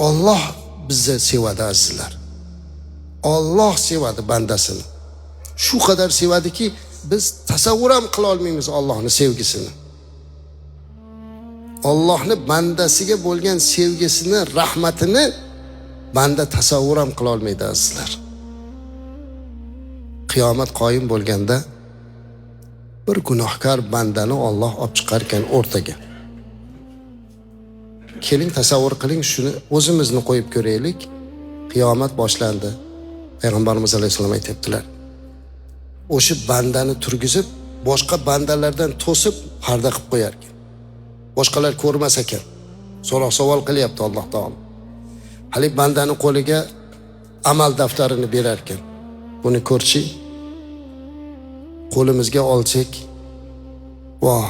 Alloh bizni sevadi azizlar. Alloh sevadi bandasini. Shu qadar sevadiki, biz tasavvur ham qila olmaymiz Allohning sevgisini. Allohning bandasiga bo'lgan sevgisini, rahmatini banda tasavvur ham qila olmaydi azizlar. Qiyomat qoyim bo'lganda bir gunohkor bandani Alloh olib chiqar ekan o'rtaga. Keling tasavvur qiling, shuni o'zimizni qo'yib ko'raylik. Qiyomat boshlandi. Payg'ambarimiz alayhisalom aytibdilar. O'sha bandani turgizib, boshqa bandalardan to'sib parda qilib qo'yar ekan. Boshqalar ko'rmas ekan. So'roq savol qilyapti Alloh taolo. Hali bandani qo'liga amal daftarini berar ekan. Buni ko'rchi. Qo'limizga olsak, voh,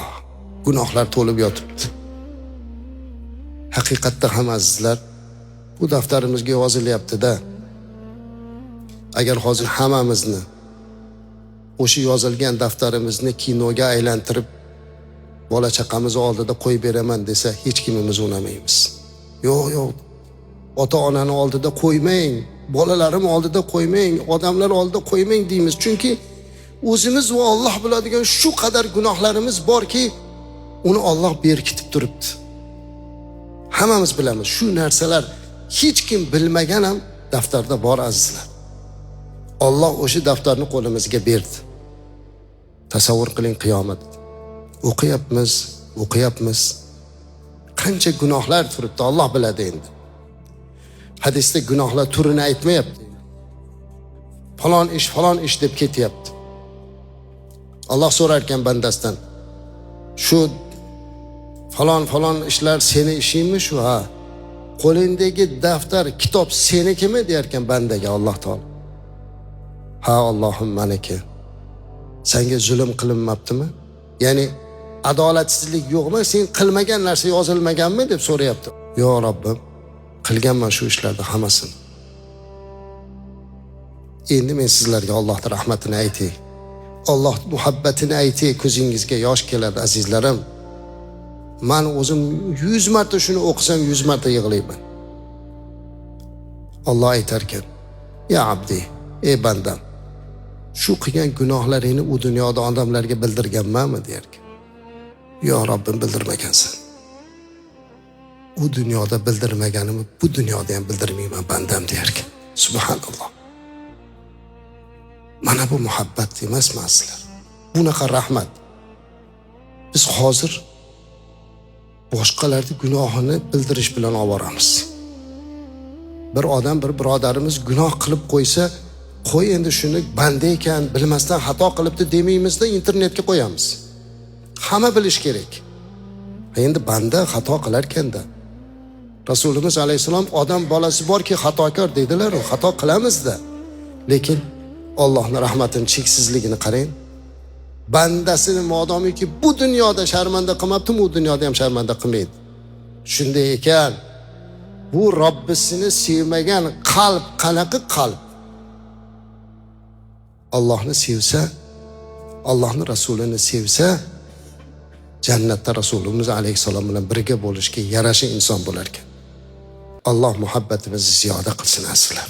gunohlar to'lib yotibdi. Haqiqatda ham azizlar, bu daftarimizga yozilyapti-da. Agar hozir hammamizni o'sha yozilgan daftarimizni kinoga aylantirib bola chaqamiz oldida qo'yib beraman desa, hech kimimiz unamaymiz. Yo'q. Ota-onani oldida qo'ymang, bolalarim oldida qo'ymang, odamlar oldida qo'ymang deymiz. Chunki o'zimiz va Alloh biladigan shu qadar gunohlarimiz borki, uni Alloh berkitib turibdi. Hammamiz bilamiz, shu narsalar hech kim bilmagan ham daftarda bor azizlar. Alloh o'sha daftarni qo'limizga berdi. Tasavvur qiling qiyomat. O'qiyapmiz. Qancha gunohlar turibdi, Alloh biladi endi. Hadisda gunohlar turini aytmayapti. Falon ish deb ketyapti. Alloh so'rar ekan bandasidan, shu falon ishlar seni ishingmi shu? Ha. Qo'lingdagi daftar, kitob senikimi der ekan bandaga Alloh taolo. Ha, Allohim meniki. Senga zulm qilinmabdimi? Ya'ni adolatsizlik yo'qmi? Sen qilmagan narsa yozilmaganmi deb so'rayapti. Yo Robbim, qilganman shu ishlarni hammasini. Endi men sizlarga Allohning rahmatini aytay. Alloh muhabbatini aytay, ko'zingizga yosh keladi azizlarim. Men o'zim 100 marta shuni o'qisam 100 marta yig'layman. Alloh aytar ekan: "Ya abdi, ey bandam, shu qilgan gunohlaringni u dunyoda odamlarga bildirganmanmi?" der ekan. "Yo Robbim, bildirmagansan." U dunyoda bildirmaganimni bu dunyoda ham bildirmayman bandam der ekan. Subhanalloh. Mana bu muhabbat emasmi sizlar? Bunaqa rahmat. Biz hozir boshqalarning gunohini bildirish bilan oboramiz. Bir odam, bir birodarimiz gunoh qilib qo'ysa, qo'y endi shuni banda ekan, bilmasdan xato qilibdi demaymizda, internetga qo'yamiz. Hamma bilish kerak. Endi banda xato qilar ekanda. Rasulimiz alayhisalom odam bolasi borki xatokor dedilar, u xato qilamizda. Lekin Allohning rahmatining cheksizligini qarang. Bandasini modomiki bu dunyoda sharmanda qilmabdi, u dunyoda ham sharmanda qilmaydi. Shunday ekan, bu Robbisini sevmagan qalb qanaqa qalb? Allohni sevsa, Allohning rasulini sevsa, jannatda Rasulimiz alayhisalom bilan birga bo'lishga yarasha inson bo'lar ekan. Alloh muhabbatimizni ziyoda qilsin azizlar.